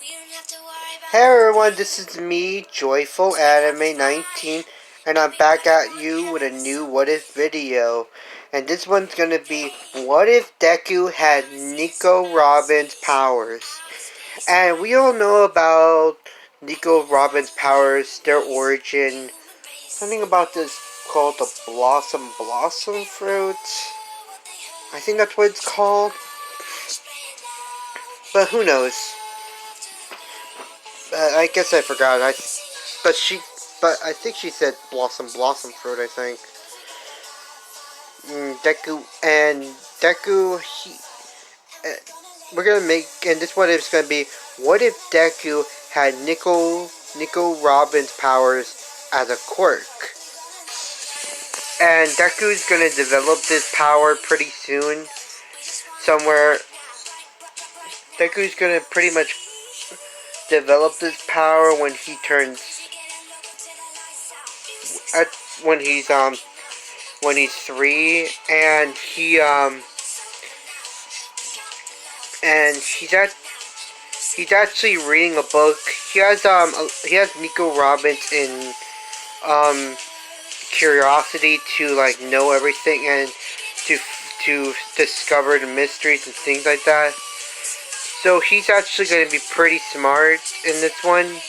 Hey everyone, this is me, Joyful Anime 19, and I'm back at you with a new What If video. And this one's gonna be, what if Deku had Nico Robin's powers? And we all know about Nico Robin's powers, their origin, something about this called the Blossom fruit. I think that's what it's called, but who knows? I guess I forgot. But I think she said blossom fruit. I think. Deku. Uh, we're gonna make, and this one is gonna be, what if Deku had Nico Robin's powers as a quirk? And Deku's gonna develop this power pretty soon. Somewhere, Deku's gonna pretty much develop this power when he turns when he's 3, and he's actually reading a book. He has Nico Robin's in curiosity to like know everything and to discover the mysteries and things like that. So he's actually going to be pretty smart in this one.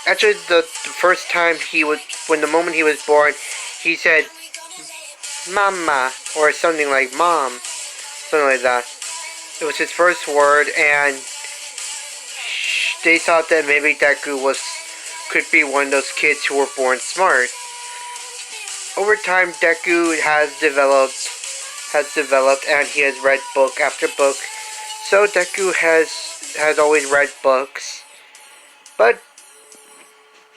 Actually, the first time the moment he was born, he said, "Mama," or something like "mom," something like that. It was his first word, and they thought that maybe Deku could be one of those kids who were born smart. Over time, Deku has developed, and he has read book after book. So Deku has always read books, but.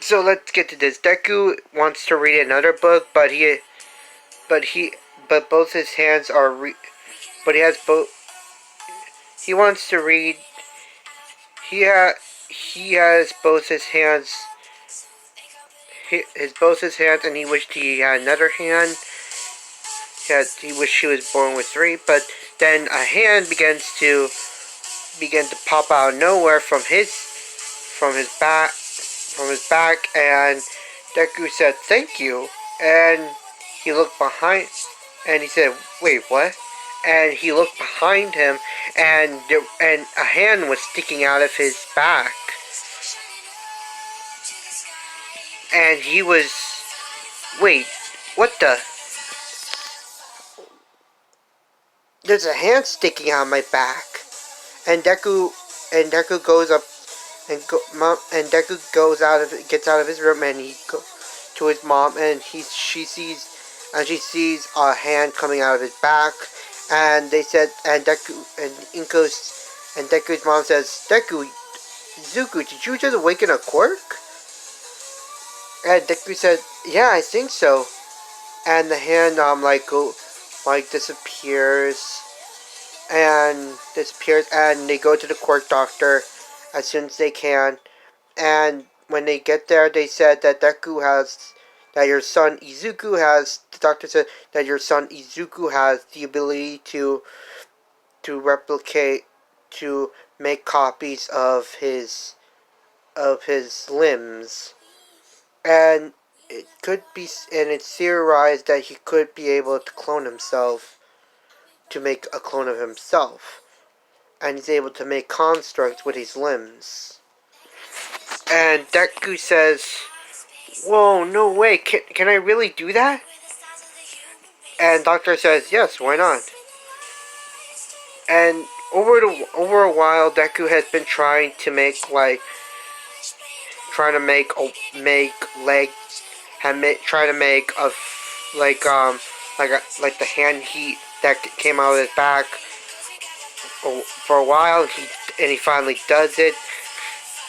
So let's get to this. Deku wants to read another book, but both his hands are but he has both. He wants to read. He has both his hands. Both his hands, and he wished he had another hand. He wished he was born with 3, but then a hand began to pop out of nowhere from his back, and Deku said, "Thank you." And he looked behind, and he said, "Wait, what?" And he looked behind him, and a hand was sticking out of his back. And he was, "Wait, what the? There's a hand sticking out of my back." And Deku goes up, and Deku gets out of his room, and he goes to his mom, and she sees a hand coming out of his back, and they said, and Deku's mom says, "Deku, Zuku, did you just awaken a quirk?" And Deku said, "Yeah, I think so." And the hand disappears, and they go to the quirk doctor as soon as they can. And when they get there, they said that the doctor said that your son Izuku has the ability to replicate, to make copies of his limbs. And it's theorized that he could be able to clone himself, to make a clone of himself. And he's able to make constructs with his limbs. And Deku says, "Whoa, no way, can I really do that?" And Doctor says, "Yes, why not?" And over a while, Deku has been trying to make legs, trying to make like the hand that came out of his back for a while. He finally does it,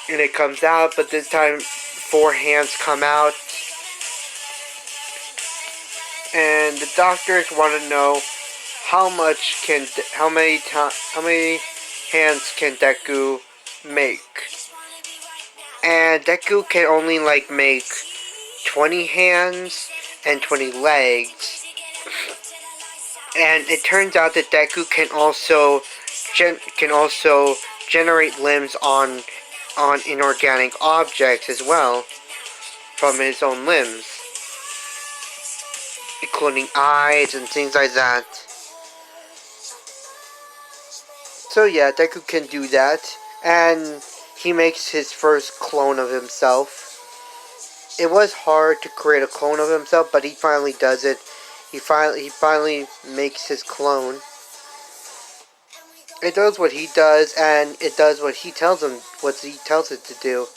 and it comes out. But this time, 4 hands come out, and the doctors want to know how many hands can Deku make. And Deku can only make 20 hands and 20 legs. And it turns out that Deku can also generate limbs on inorganic objects as well from his own limbs, including eyes and things like that. So yeah, Deku can do that, and he makes his first clone of himself. It was hard to create a clone of himself, but he finally does it. He finally makes his clone. It does what he does, and it does what he tells it to do.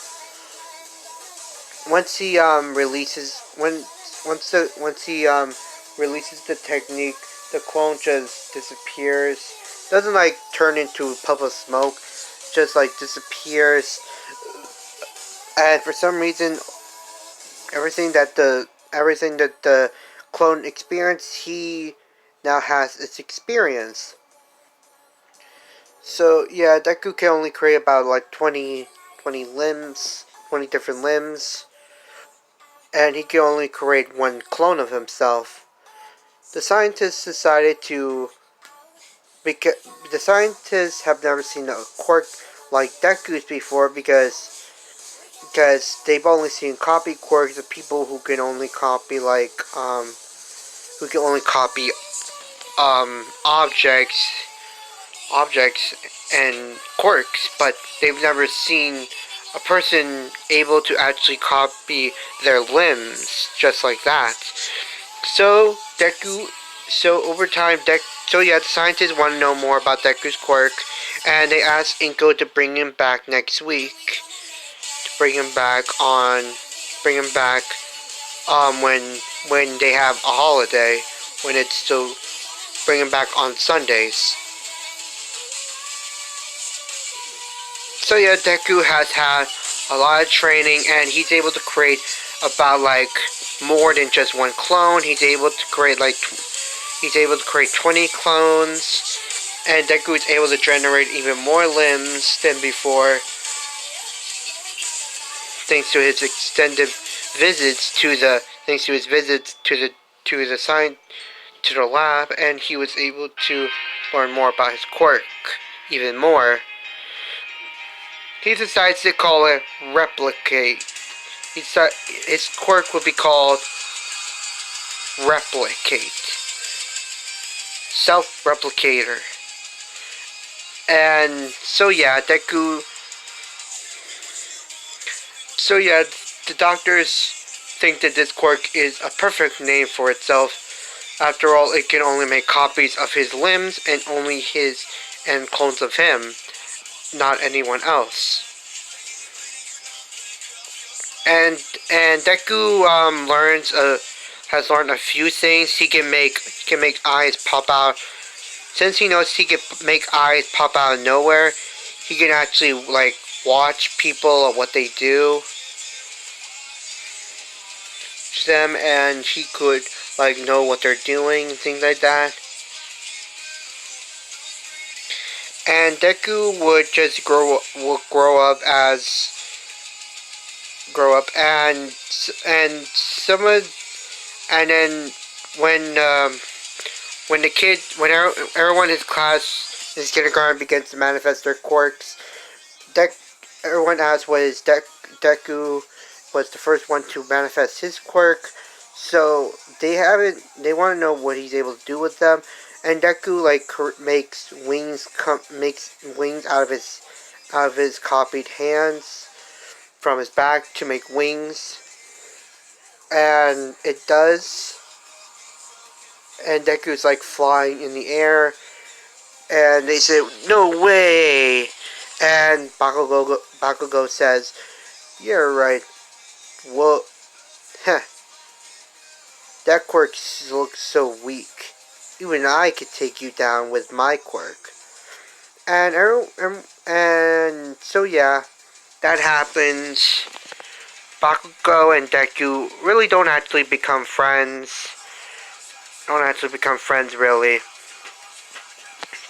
Once he releases the technique, the clone just disappears. Doesn't like turn into a puff of smoke, just like disappears. And for some reason, everything that the clone experienced, he now has its experience. So yeah, Deku can only create about like 20 limbs, 20 different limbs, and he can only create one clone of himself. The scientists decided to, because the scientists have never seen a quirk like Deku's before, because they've only seen copy quirks of people who can only copy objects and quirks, but they've never seen a person able to actually copy their limbs just like that. So over time, the scientists want to know more about Deku's quirk, and they asked Inko to bring him back next week. Bring him back when they have a holiday, when it's still, bring him back on Sundays. So yeah, Deku has had a lot of training, and he's able to create about like more than just one clone. He's able to create 20 clones, and Deku is able to generate even more limbs than before, thanks to his extended visits to the lab, and he was able to learn more about his quirk even more. He decides to call it replicate. His quirk will be called replicate, self-replicator. And so yeah, the doctors think that this quirk is a perfect name for itself. After all, it can only make copies of his limbs and only his and clones of him, not anyone else. And Deku has learned a few things. He can make eyes pop out. Since he knows he can make eyes pop out of nowhere, he can actually like watch people and what they do to them, and he could like know what they're doing and things like that. And Deku would just grow up and then when everyone in his class in kindergarten begins to manifest their quirks, everyone asks what is Deku was the first one to manifest his quirk, so they want to know what he's able to do with them. And Deku makes wings out of his copied hands from his back to make wings, and it does. And Deku's like flying in the air, and they say no way. And Bakugo says, "You're right. Well, that quirk looks so weak. Even I could take you down with my quirk." And so yeah, that happens. Bakugo and Deku really don't actually become friends. Really.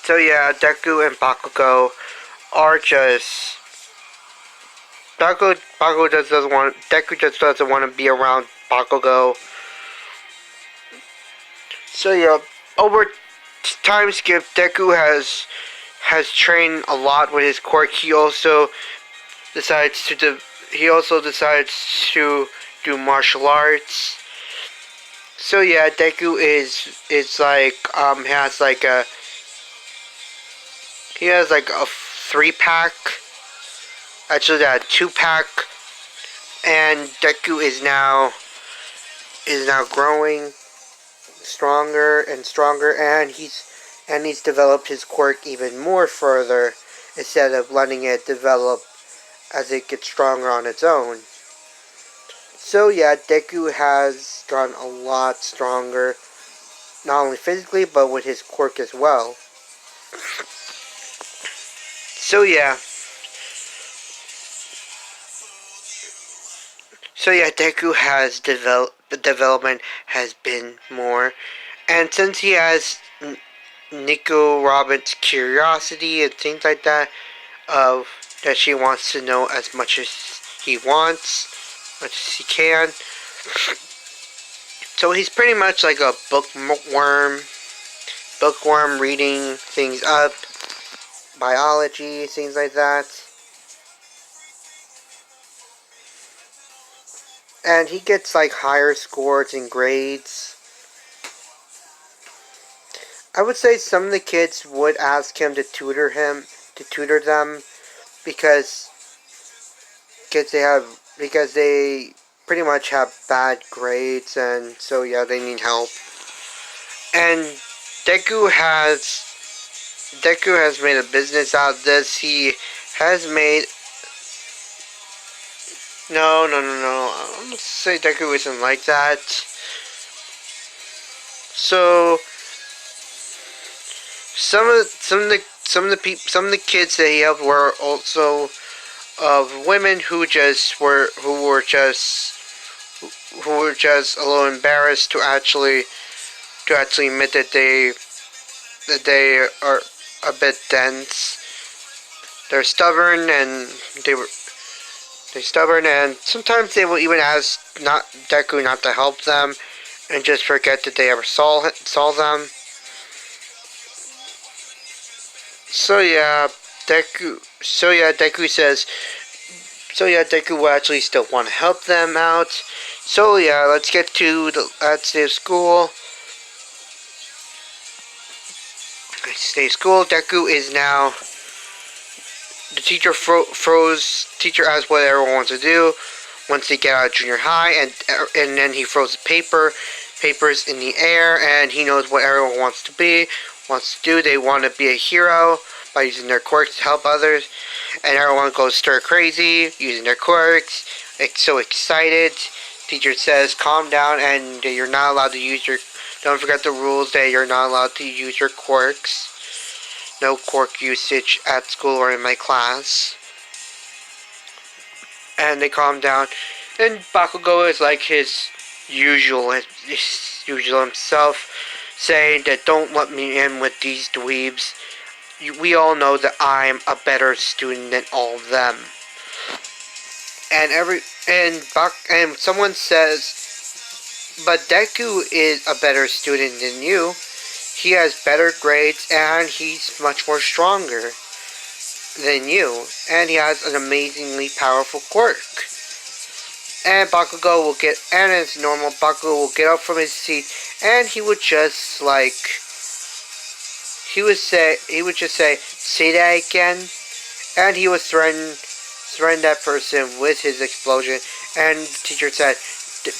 So yeah, Deku and Bakugo are just. Deku just doesn't want to be around Bakugo. So yeah, over time skip, Deku has has trained a lot with his quirk. Decides to he also decides to do martial arts. So yeah, Deku is like he has like a 3-pack. Actually, that 2-pack, and Deku is now growing stronger and stronger, and he's developed his quirk even more further instead of letting it develop as it gets stronger on its own. So yeah, Deku has gotten a lot stronger, not only physically but with his quirk as well. So yeah. Deku has the development has been more, and since he has Nico Robin's curiosity and things like that, of that she wants to know as much as he wants, much as he can. So he's pretty much like a bookworm reading things up, biology, things like that. And he gets like higher scores in grades. I would say some of the kids would ask him to tutor them, because they pretty much have bad grades, and so yeah, they need help. And Deku has made a business out of this. He has made no. I'm gonna say Deku isn't like that. So some of the kids that he helped were also of women who were just a little embarrassed to actually admit that they are a bit dense. They're stubborn, and sometimes they will even ask Deku not to help them, and just forget that they ever saw them. So yeah, Deku will actually still want to help them out. So yeah, let's get to the school. Deku is now. The teacher Teacher asks what everyone wants to do once they get out of junior high, and then he throws papers in the air, and he knows what everyone wants to do. They want to be a hero by using their quirks to help others, and everyone goes stir crazy using their quirks. It's so excited. Teacher says, "Calm down, and you're not allowed to use your. Don't forget the rules that you're not allowed to use your quirks. No quirk usage at school or in my class." And they calm down. And Bakugo is like his usual himself, saying that don't let me in with these dweebs. We all know that I'm a better student than all of them. And someone says, but Deku is a better student than you. He has better grades, and he's much more stronger than you, and he has an amazingly powerful quirk. And as normal, Bakugo will get up from his seat, and he would just say that again, and he would threaten that person with his explosion. And the teacher said,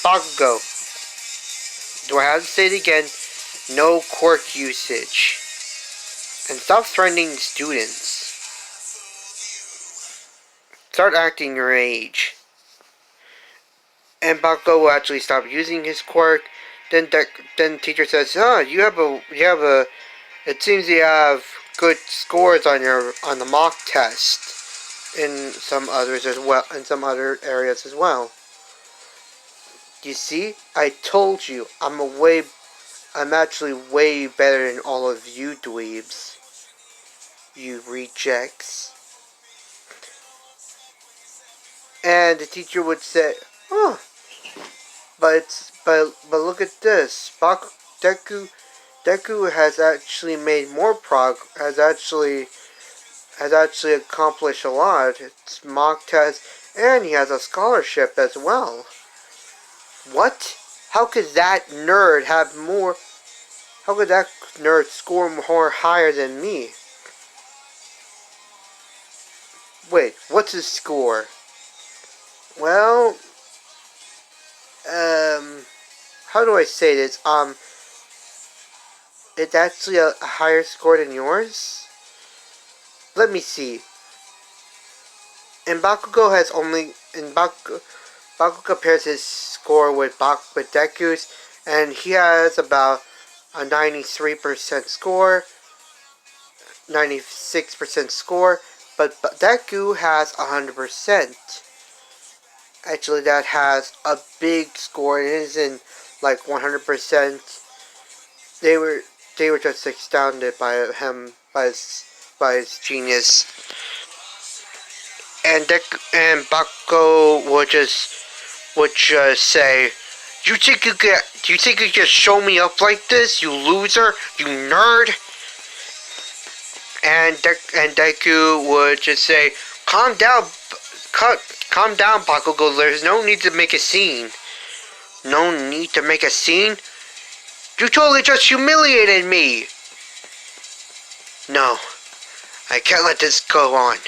"Bakugo, do I have to say it again? No quirk usage. And stop threatening students. Start acting your age." And Bakugo will actually stop using his quirk. Then teacher says, it seems you have good scores on the mock test in some others as well, in some other areas as well. You see, I told you, I'm actually way better than all of you dweebs. You rejects. And the teacher would say, "Oh, but look at this. Deku has actually made more progress. Has actually has actually accomplished a lot. It's mock test, and he has a scholarship as well. What? How could that nerd have more? How could that nerd score more higher than me? Wait, what's his score? Well, how do I say this? It's actually a higher score than yours? Let me see. And Bakugo has only... Bakugo compares his score with Deku's, and he has about a 93% score, 96% score, but Deku has 100%. Actually, that has a big score. It isn't like 100%. They were just astounded by him, by his genius. And Bakugo would just say, do you think you can just show me up like this, you loser, you nerd? And Deku would just say, calm down, Bakugo. There's no need to make a scene. No need to make a scene? You totally just humiliated me. No, I can't let this go on.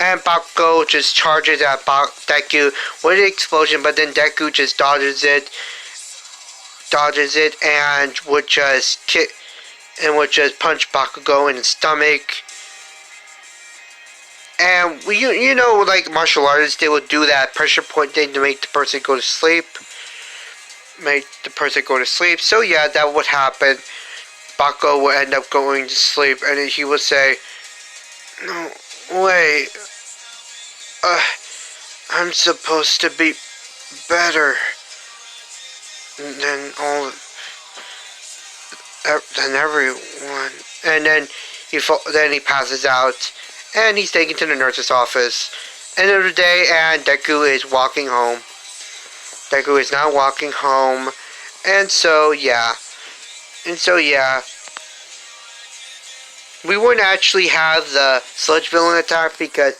And Bakugo just charges at Deku with an explosion, but then Deku just dodges it, and would just punch Bakugo in the stomach. And you know, like martial artists, they would do that pressure point thing to make the person go to sleep. So yeah, that would happen. Bakugo would end up going to sleep, and then he would say, "No, wait. I'm supposed to be better than everyone." And then he passes out, and he's taken to the nurse's office. End of the day, and Deku is walking home. Deku is now walking home, and so yeah, we wouldn't actually have the sludge villain attack because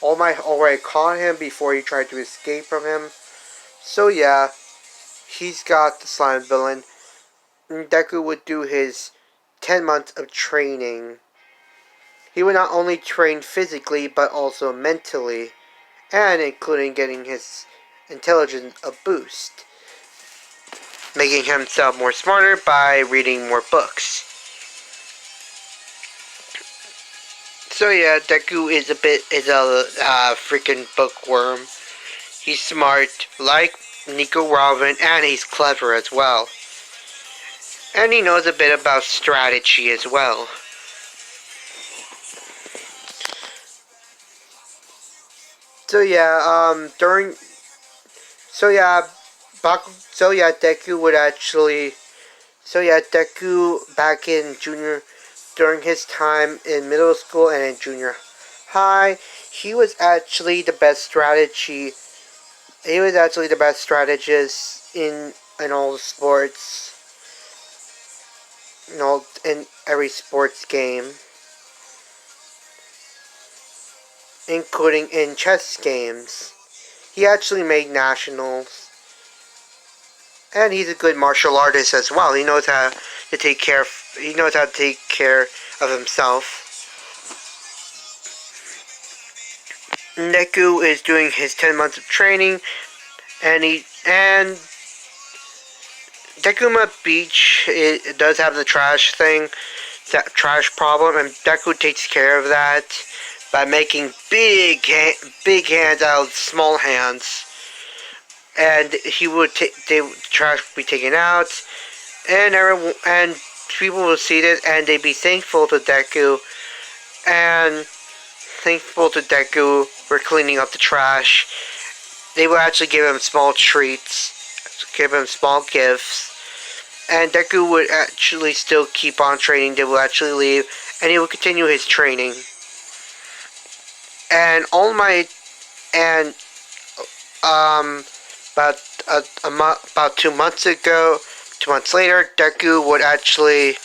All Might already caught him before he tried to escape from him. So yeah, he's got the slime villain. And Deku would do his 10 months of training. He would not only train physically, but also mentally, and including getting his intelligence a boost, making himself more smarter by reading more books. So yeah, Deku is a freaking bookworm. He's smart, like Nico Robin, and he's clever as well. And he knows a bit about strategy as well. So yeah, Deku back in during his time in middle school and in junior high, he was actually the best strategist in all the sports, in every sports game, including in chess games. He actually made nationals. And he's a good martial artist as well. He knows how to take care of himself. Deku is doing his 10 months of training, and Dekuma Beach, it does have the trash thing, that trash problem, and Deku takes care of that by making big hands out of small hands. And the trash would be taken out, and people will see this, and they'd be thankful to Deku, for cleaning up the trash. They will actually give him small treats, give him small gifts, and Deku would actually still keep on training. They will actually leave, and he will continue his training. And All Might, and about 2 months ago, 2 months later, Deku would actually,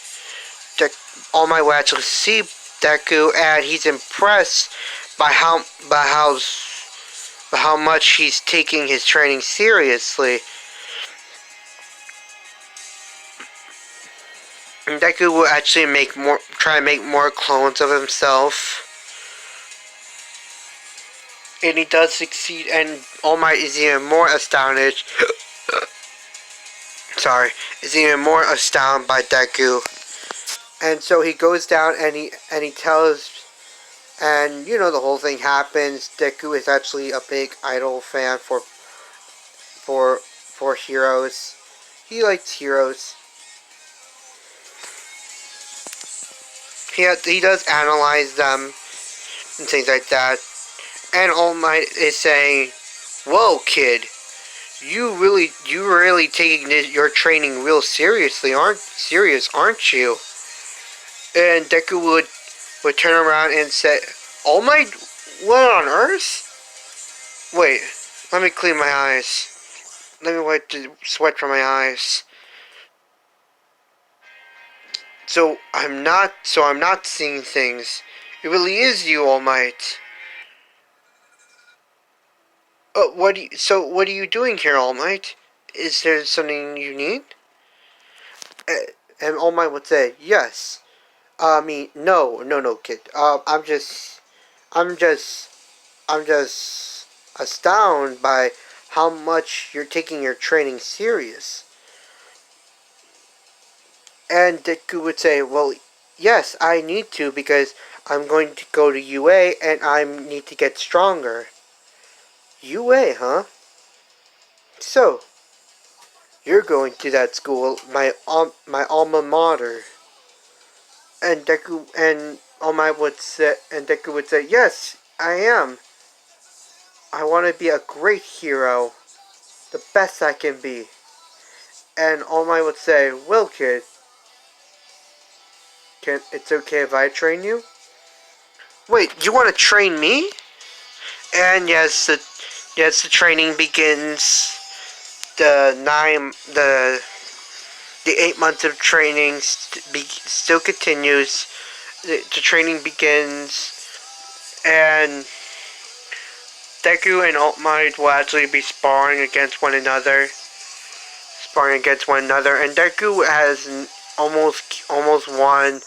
All Might would actually see Deku, and he's impressed by how much he's taking his training seriously. And Deku will actually try to make more clones of himself. And he does succeed, and All Might is even more astonished. Is even more astounded by Deku. And so he goes down and he tells, and you know the whole thing happens. Deku is actually a big idol fan for heroes. He likes heroes. He does analyze them and things like that. And All Might is saying, "Whoa, kid, you really taking your training real seriously, aren't you?" And Deku would turn around and say, "All Might, what on earth? Wait, let me clean my eyes. Let me wipe the sweat from my eyes. So I'm not seeing things. It really is you, All Might." What are you doing here, All Might? Is there something you need?" And All Might would say, "Yes. No, kid. I'm just astounded by how much you're taking your training serious." And Deku would say, "Well, yes, I need to because I'm going to go to UA and I need to get stronger." UA, huh? So, you're going to that school, my alma mater. And Deku would say, "Yes, I am. I want to be a great hero, the best I can be." And All Might would say, "Well, kid, it's okay if I train you?" "Wait, you want to train me?" And the training begins. The 8 months of training still continues. The training begins, and Deku and All Might will actually be sparring against one another. And Deku has almost won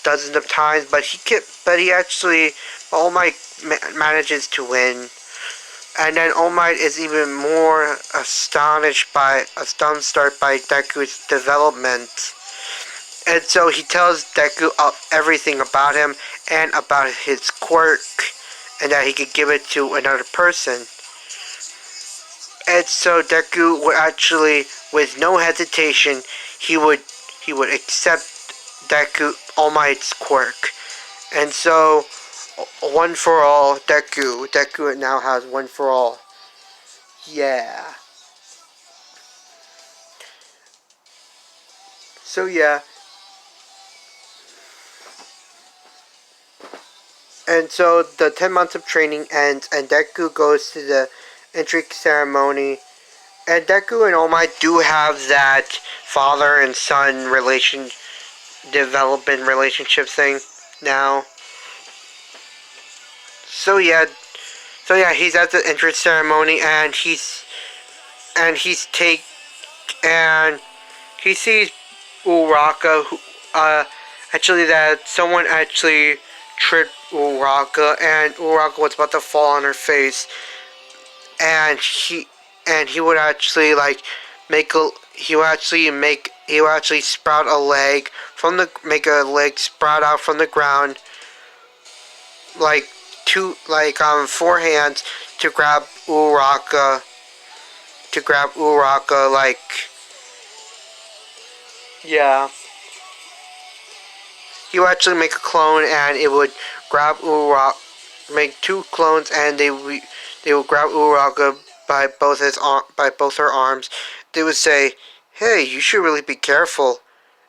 dozens of times, but he actually, All Might manages to win. And then All Might is even more astonished by Deku's development. And so he tells Deku everything about him and about his quirk, and that he could give it to another person. And so Deku would actually, with no hesitation, he would accept All Might's quirk. And so, one for all, Deku now has one for all. Yeah. So yeah. And so the 10 months of training ends, and Deku goes to the entry ceremony. And Deku and All Might do have that father and son development relationship thing now. So yeah, he's at the entrance ceremony, and he sees Uraka, who actually that someone actually tripped Uraka, and Uraka was about to fall on her face, and he would actually sprout a leg make a leg sprout out from the ground, like 4 hands to grab Uraka, yeah. He would actually make a clone, and it would grab Uraka, make 2 clones, and they would grab Uraka by both her arms. They would say, "Hey, you should really be careful.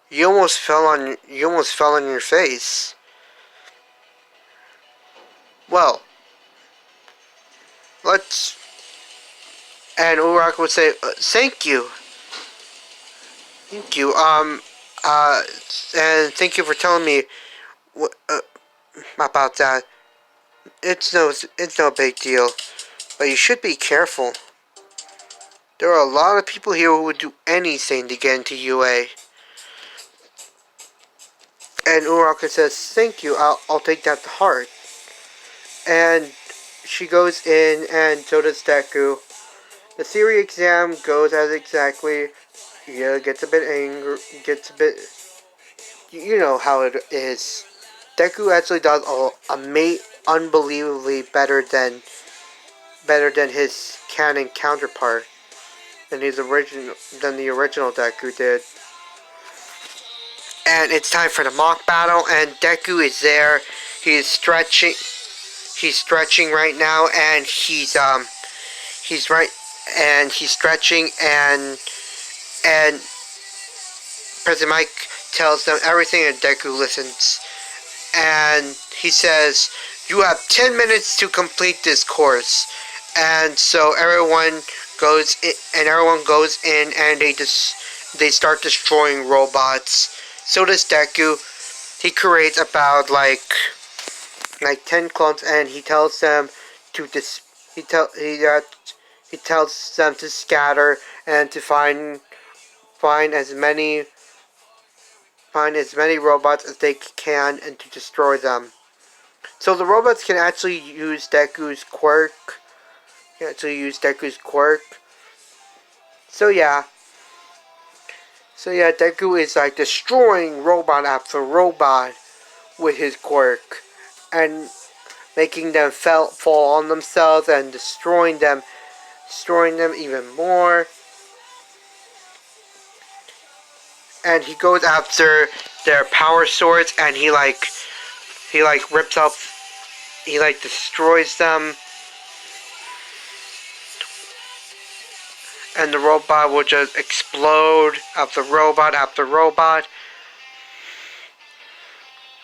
You almost fell on your face." Well, let's. And Uraka would say, "Thank you." Thank you. And thank you for telling me about that. It's no big deal, but you should be careful. There are a lot of people here who would do anything to get into UA. And Uraka says, "Thank you. I'll take that to heart." And she goes in, and so does Deku. The theory exam goes as exactly. Yeah, gets a bit angry. Gets a bit. You know how it is. Deku actually does a mate unbelievably better than his canon counterpart, than the original Deku did. And it's time for the mock battle, and Deku is there. He's stretching. He's stretching right now, and he's right, and he's stretching, and President Mike tells them everything, and Deku listens. And he says, "You have 10 minutes to complete this course." And so everyone goes in, and they start destroying robots. So does Deku. He creates about like 10 clones, and he tells them to he tells them to scatter and to find as many robots as they can and to destroy them. So the robots can actually use Deku's quirk. So yeah. Deku is like destroying robot after robot with his quirk, and making them fall on themselves and destroying them even more. And he goes after their power swords, and he rips up, he destroys them, and the robot will just explode after robot after robot.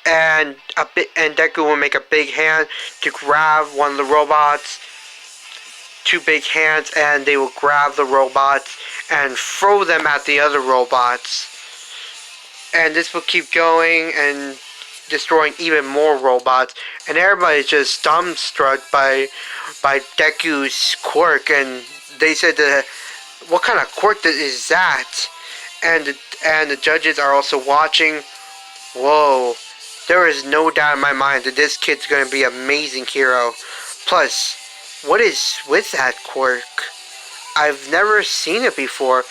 And Deku will make a big hand to grab one of the robots. Two big hands, and they will grab the robots and throw them at the other robots. And this will keep going and destroying even more robots. And everybody's just dumbstruck by Deku's quirk. And they said, "What kind of quirk is that?" And the judges are also watching. Whoa. There is no doubt in my mind that this kid's going to be an amazing hero. Plus, what is with that quirk? I've never seen it before.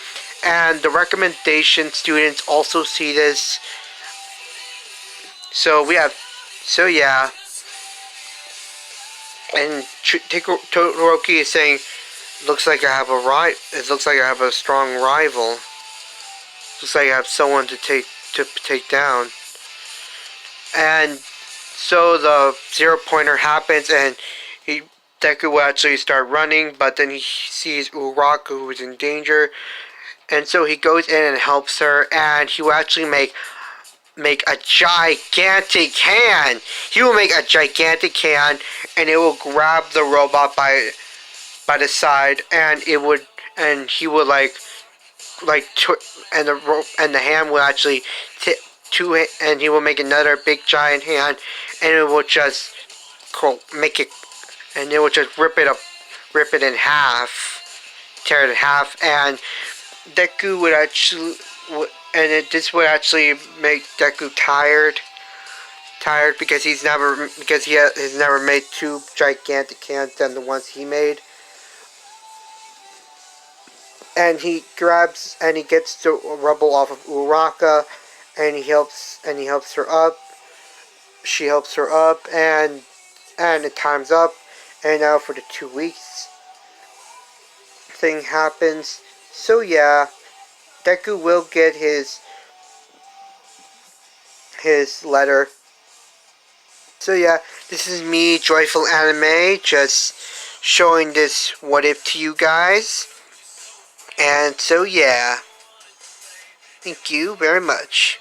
And the recommendation students also see this. So yeah. And Todoroki is saying, it looks like I have a strong rival. Looks like I have someone to take down. And so the 0-pointer happens, and Deku will actually start running, but then he sees Uraka, who is in danger, and so he goes in and helps her, and he will actually make a gigantic hand. He will make a gigantic hand, and it will grab the robot by the side, and he would and the hand will actually and he will make another big giant hand, and it will just make it, and it will just rip it in half, tear it in half, and Deku would actually, this would actually make Deku tired because he has never made two gigantic hands than the ones he made. And he gets the rubble off of Uraka, and he helps her up. She helps her up, and the time's up. And now for the 2 weeks thing happens. So yeah, Deku will get his letter. So yeah, this is me, Joyful Anime, just showing this what if to you guys. And so yeah, thank you very much.